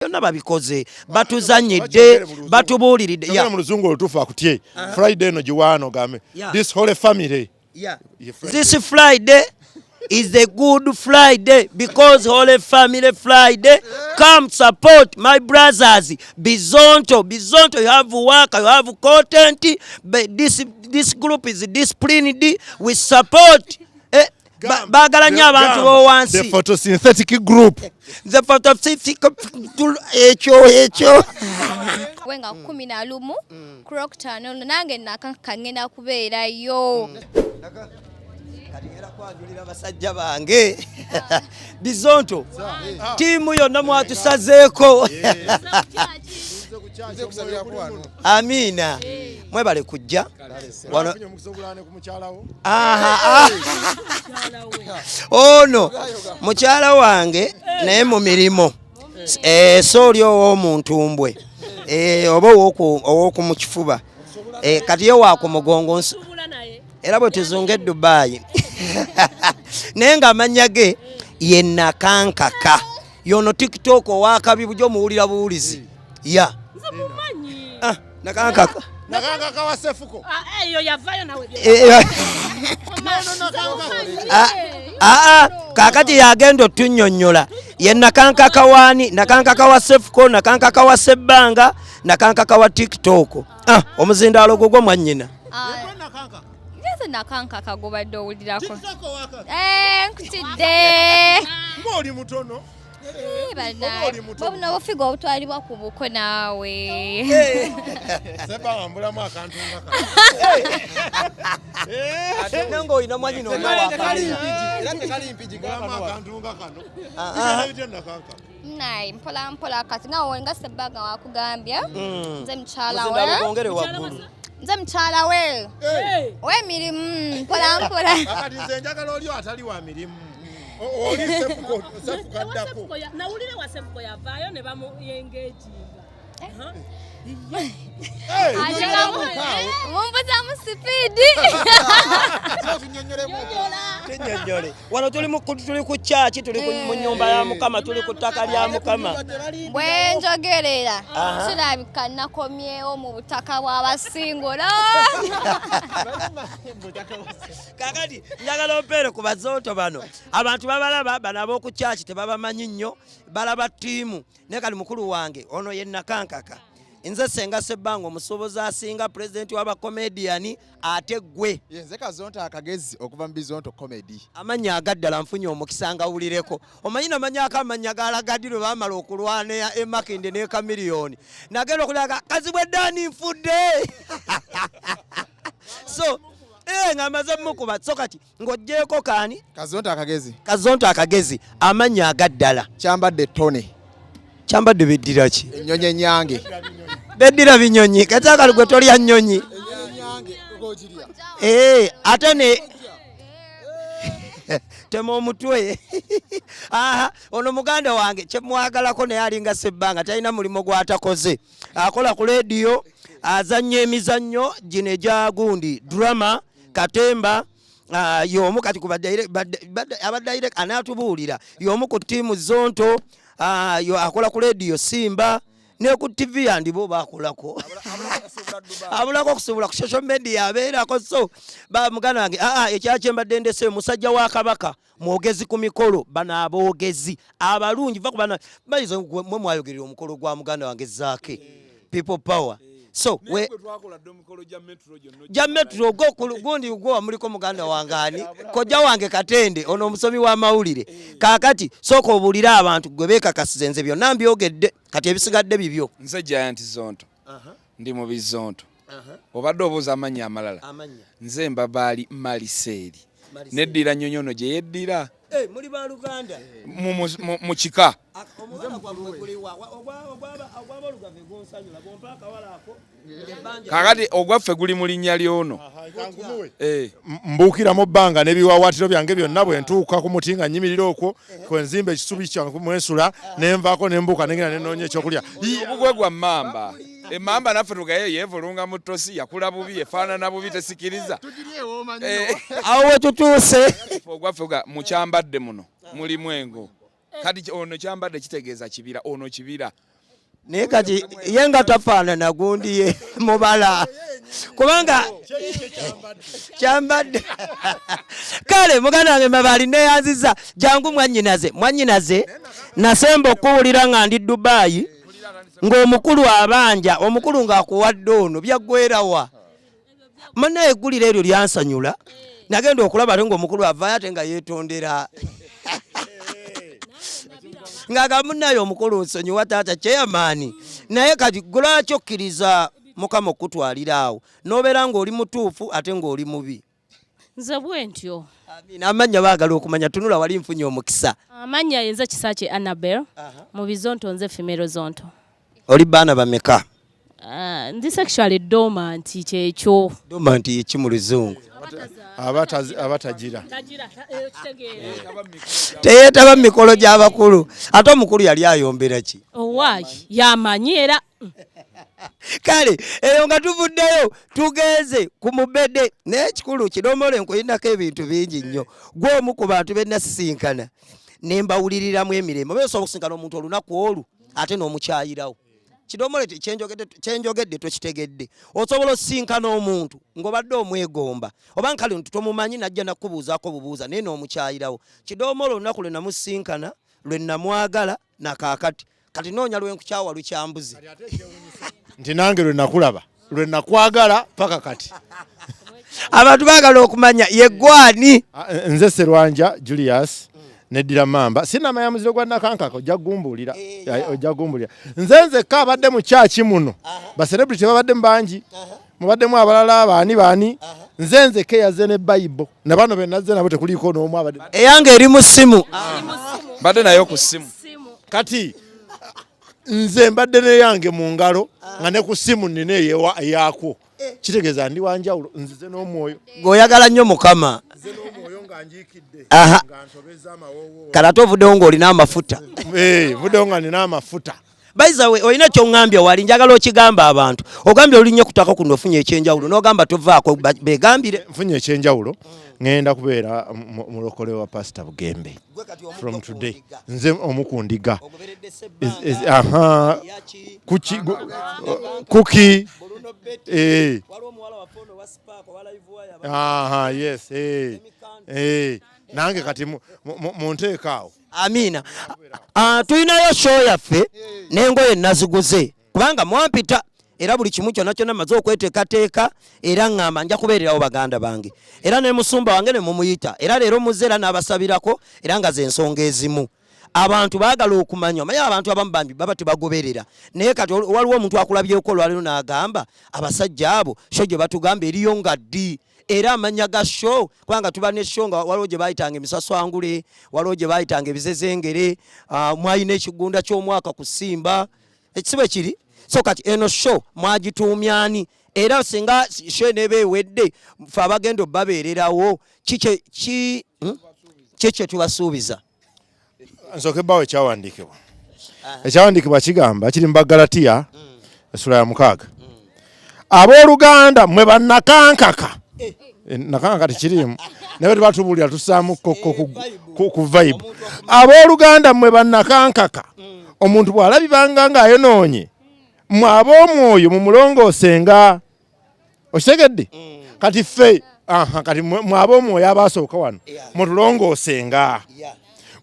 byonna babikoze batuzanyidde batubuuliridde mu luzungu olutuufu akutye Friday eno giwaano game this whole family this Friday is the good Friday because Holy Family Friday come support my brothers. Bizonto, you have work, you have content, but this group is disciplined. We support. Bagalanya abantu bo wansi. The photosynthetic group. The photosynthetic echo. Wenga 11 clock tano nange Nakankaka ngenda kubeerayo. Katigera kwajulira basajja bange Bizonto tiimu yonna mwatusazeeko Amina mwebale kujja wano ono mukyala wange naye mu mirimo sooli ow'omuntumbwe oba ow'okumukifuba kati ye wakumugongo era bwe tuzunga Dubai naye nga amanya ge ye Nakankaka yono TikTok owakabi bujo muwulira buwulizi ya Nakankaka wa Cephco eyo yavayo nawe kakati yagenda otunnyonnyola ye Nakankaka wani Nakankaka wa Cephco Nakankaka wa Sebanga Nakankaka wa TikTok omuzindaalo gwo mwannyina Nakankaka gobadde owulirako nkutidde ng'oli mutono bonna bufiga obutwalibwa ku buko naawe sebambulamu akantu nga ate nange olina mwanyina naye mpola mpola kati nga Sebanga wakugambya nze mukyala nze mukyala we w'emirimu mpola mpola kati nze njagala oli atali wa mirimu oli Cephco addako nawulira wa Cephco yavaayo ne bamuyengeejinga mumbuzamu sipiidi Tenyonyole wano tuli ku kyaki tuli mu nnyumba ya Mukama tuli ku ttaka lya Mukama bwe njogerera kirabika nakomyewo mu butaka bw'abasingola kakati njagala ompeere ku Bazonto bano abantu babalaba bano ab'oku kyaki tebabamanyi nnyo balaba ttiimu naye kali mukulu wange ono ye Nakankaka nze Senga Sebanga omusobozi asinga pulezidenti w'abakomediyani ate gwe nze Kazonto akagezi okuva mu Bizonto comedy amanya agaddala nfunye omukisa ngawulireko omanyi namanyako amanya galagaddirwe bamala okulwana emakinde ne kamiliyoni nagenda okulaga kazibwe ddaani nfudde so ngamaze mukuba so kati ng'oggyeko kaani Kazonto akagezi amanya agaddala kyambadde tone kyambadde beddira ki ennyonyi enyange beddira binyonyi kati akali gwe tolya nnyonyi ate ne tema omutwe ono muganda wange kyemwagalako naye alinga Sebanga talina mulimu gw'atakoze akola ku leediyo azannya emizannyo gino egya gundi drama katemba y'omu kati abadde anaatubuulira y'omu ku ttiimu Zonto akola ku leediyo Simba ne ku TV yandibo bakolako abulako okusobola ku social media abeerako so muganda wange ekyakyembadde ndese musajja wa Kabaka mwogezi ku mikolo bano aboogezi abalungi va ku bana bayizo mwe mwayogerera omukolo gwa muganda wange Zaake people power so we ja metro go gundi gwo muliko muganda wangani kojja wange Katende ono omusomi wa mawulire kakati soko obulira abantu gwe bekakasize nze byonna mbyogedde kati ebisigadde bibyo nze Giant Zonto ndi mu Bizonto obadde obuuza amanya amalala nze Mbabaali Maliseri neddira nnyonyono gye yeddira muri ba Luganda mu kika kakati ogwaffe guli mu linnya lyono mbuukira mu bbanga n'ebiwawaatiro byange byonna bwe ntuuka ku muti nga nyimirira okwo kwenzimba ekisubi kyange mwesula ne nvaako ne mbuuka negenda ne noonya ekyokulya obugwe gwa mmamba emamba naffe tugaye yeevulunga mu ttosi yakula bubi efaanana bubi tesikiriza awo we tutuuse ogwaffe mukyambadde muno mulimu engo kati ono kyambadde kitegeeza kibira ono kibira naye kati ye nga tafaanana gundi ye mubala kubanga kyambadde kale muganda wange Mabaali neyanziza jangu mwannyinaze nasemba okuwulira nga ndi Dubai ng'omukulu abanja omukulu ng'akuwadde ono byaggwerawa mannaye eggulira eryo lyansanyula nagenda okulaba ate ng'omukulu avaayo ate nga yeetondera ng'agamunnayo omukulu nsonyiwa taata chairman naye kati lwaki okkiriza Mukama okutwalira awo n'obeera ng'oli mutuufu ate ng'oli mubi nze bwe ntyo amannya baagala okumanya tunula wali nfunye omukisa amannya yenze Kisakye Annabel mu Bizonto nze femero zonto oli baana bameka ndi sexually dormant kyekyo dormant yeki mu luzungu abatagira teyeetaba mu mikolo gy'abakulu ate omukulu yali ayombera ki owaayi yamanyi era kale eyo nga tuvuddeyo tugenze ku mubede naye ekikulu kidomole nkuyinako ebintu bingi nnyo gw'omu ku bantu bennasisinkana ne mbawuliriramu emirembe oba osobola okusinkana omuntu olunaku olu ate n'omukyayirawo kidomole kyenjogedde tokitegedde osobola osinkana omuntu ng'obadde omwegomba oba nkale nti tomumanyi najja nakubuuzaako bubuuza naye n'omukyayirawo kidomole olunaku lwe namusinkana lwe namwagala nakaakati kati noonya lwenkukyawa lukyambuzi nti nange lwe nakulaba lwe nakwagala paka kati abantu baagala okumanya yeggwani nze Serwanja Julius neddira mamba sinamanya muziro gwa Nakankaka ojja gumbuulira nze abadde mu kyaki muno ba celebrity babadde mu bangi mubaddemu abalala baani nze keyaze ne Bible ne bano benazze nabo tekuliko n'omu abadde eyange eri mu ssimu badde nayo ku ssimu kati nze mbadde neyange mu ngalo nga ne ku ssimu nina eyakwo kitegeeza ndi wanjawulo nzize n'omwoyo ng'oyagala nnyo Mukama nze n'omwoyo nga njiikidde nga nsobeza amawoowo kale ate ovuddewo ng'olina amafuta vuddewo nga nina amafuta baizawe olina kyoŋŋambye wali njagala okigamba abantu ogambye olinnye kutaka kuno ofunye ekyenjawulo n'ogamba tovaako begambire nfunye ekyenjawulo ngenda kubeera mulokole wa Pastor Bugembe from today nze omukundiga Kookie yes nange kati munteekaawo amiina tulinayo show yaffe n'engoye naziguze kubanga mwampita era buli kimu kyonna kyonna maze okweteekateeka era ŋŋamba nja kubeererawo baganda bange era ne musumba wange ne mumuyita era leero muzze era n'abasabirako era nga ze nsonga ezimu abantu baagala okumanya omanya abantu abamu bambi baba tebagoberera naye kati waliwo omuntu akulabyeko olwaliro n'agamba abasajja abo sho gye batugamba eriyo nga ddi era amanya ga show kubanga tuba ne show nga waliwo gye bayitanga emisaswangule waliwo gye bayitanga ebizezengere mwayina ekigunda ky'omwaka kusimba ekisibo kiri so kati eno show mwagituumyani era singa show neeba ewedde fe abagenda obbabeererawo kikye tubasuubiza nsooke bbawo ekyawandiikibwa kigamba kiri mu Bagalatiya essula ya 6 abooluganda mwe bannakankaka Nakankaka tekirimu naye tebatubuulira tussaamu ku vibe abooluganda mwe bannakankaka omuntu bw'alabibanga ng'ayonoonye mwe ab'omwoyo mumulongoosenga okitegedde kati ffe kati mwe ab'omwoyo abaasooka wano mutulongoosenga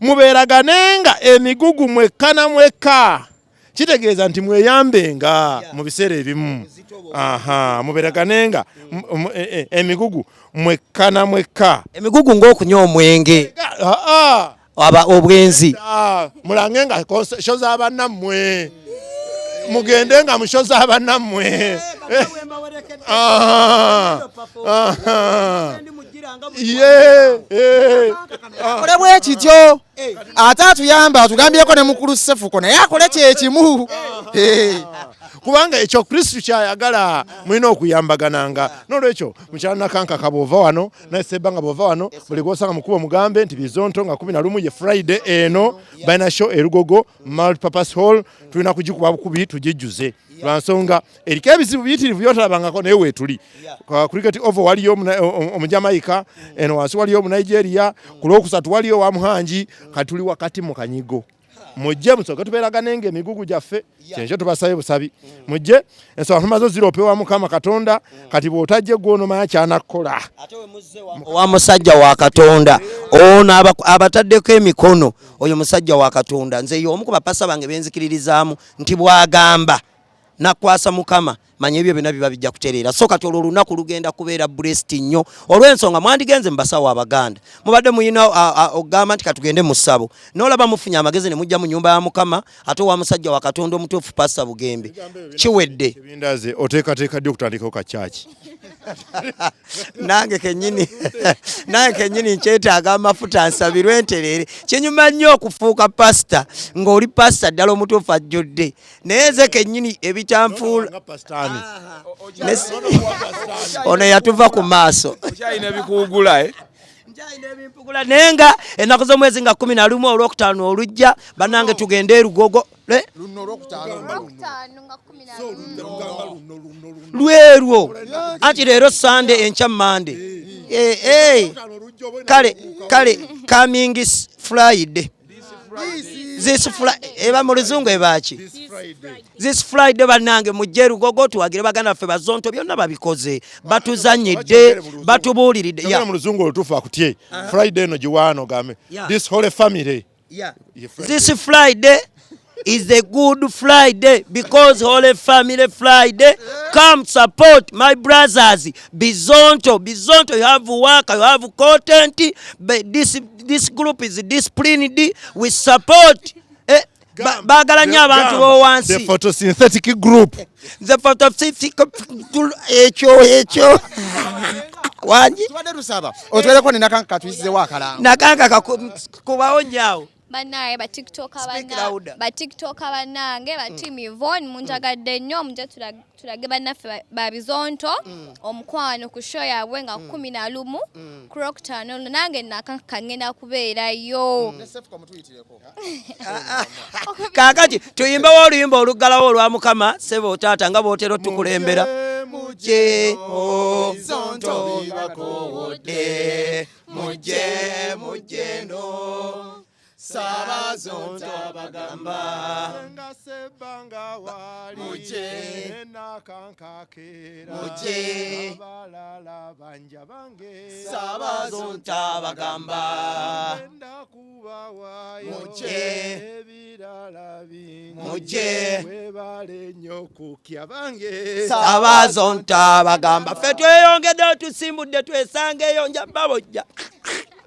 mubeeraganenga emigugu mwekka na mwekka kitegeeza nti mweyambenga mu biseera ebimu mubeeraganenga emigugu mwekka na mwekka emigugu ng'okunywa omwenge obwenzi mulange nga sho z'abannammwe mugende nga musho z'abannammwe akole bwe kityo ate atuyamba atugambyeko ne mukulu Cephco naye akole kyekimu kubanga ekyo Kristo kyayagala mulina okuyambagananga n'olwekyo mukyala Nakankaka bw'ova wano naye Sebanga bw'ova wano buli gw'osanga mukuba mugambe nti Bizonto nga 11 ye Friday eno balina show erugogo multipurpose hall tulina kugikuba bukubi tugijjuze lwansonga eriko ebizibu biyitirivu byotalabangako naye weetuli cricket over waliyo omujamaika eno wansi waliyo omunigeria ku lwokusatu waliyo wa muhanji kati tuli wakati mu kanyigo mujje musoke tubeeraganenga emigugu gyaffe kyenkyo tubasabe busabi mujje ensonga tumaze ziropewa Mukama Katonda kati bw'otajje gwonomanya kyanakukola wa musajja wa Katonda ono abataddeko emikono oyo musajja wa Katonda nze y'omu ku bapasa bange benzikiririzaamu nti bwagamba nakwasa Mukama manya ebyo byonna biba bijja kutereera so kati olwo olunaku lugenda kubeera blessed nnyo olw'ensonga mwandigenze mu basawo Abaganda mubadde muyina ogamba nti katugende mu ssabo n'olaba mufunye amagezi ne mujja mu nnyumba ya Mukama ate wa musajja wa Katonda omutuufu Pastor Bugembe kiwedde ebindaze oteekateeka ddi okutandikawo ka church nange kenyini nkyetaaga amafuta nsabirwe entereere kyenyuma nnyo okufuuka pasita ng'oli pasita ddala omutuufu ajjudde naye nze kenyini ebitanfuula ono yatuva ku maaso okyalina ebikuugula naye nga ennaku z'omwezi nga 11 olwokutaano olujja bannange tugende erugogo lwerwo anti leero Sunday enkya Monday kale coming Friday eba mu luzungu ebaki this Friday bannange mujje erugogo tuwagire baganda ffe Bizonto byonna babikoze batuzanyidde batubuuliridde mu luzungu olutuufu akutye Friday eno giwaano game this whole family this Friday is a good Friday because Holy Family Friday come support my brothers Bizonto you have work, you have content, but this group is disciplined, we support bagala nnyo abantu b'owansi the photosynthetic group ekyo wangi tubadde tusaba otwereko ne Nakankaka tuyisizewo akalanga Nakankaka kubawo nyaawo banaye ba TikTok abanange ba team Yvonne munjagadde nnyo muje tulage bannaffe ba Bizonto omukwano ku show yaabwe nga 11 Crocktown nange Nakankaka ngenda kubeerayo Cephco mutuyitireko kaakati tuyimbewo oluyimba oluggalawo olwa Mukama sebo otaata nga bw'otera tukulembera mujje Bizonto bibakowodde mujje no Bizonto bagamba Senga Sebanga wali mujje Nakankaka mujje abalala banja bange Bizonto bagamba mujje ebirala bingi mujje webale nnyo Kookie abange Bizonto bagamba ffe tweyongedde tusimbudde twesangeyo njababojja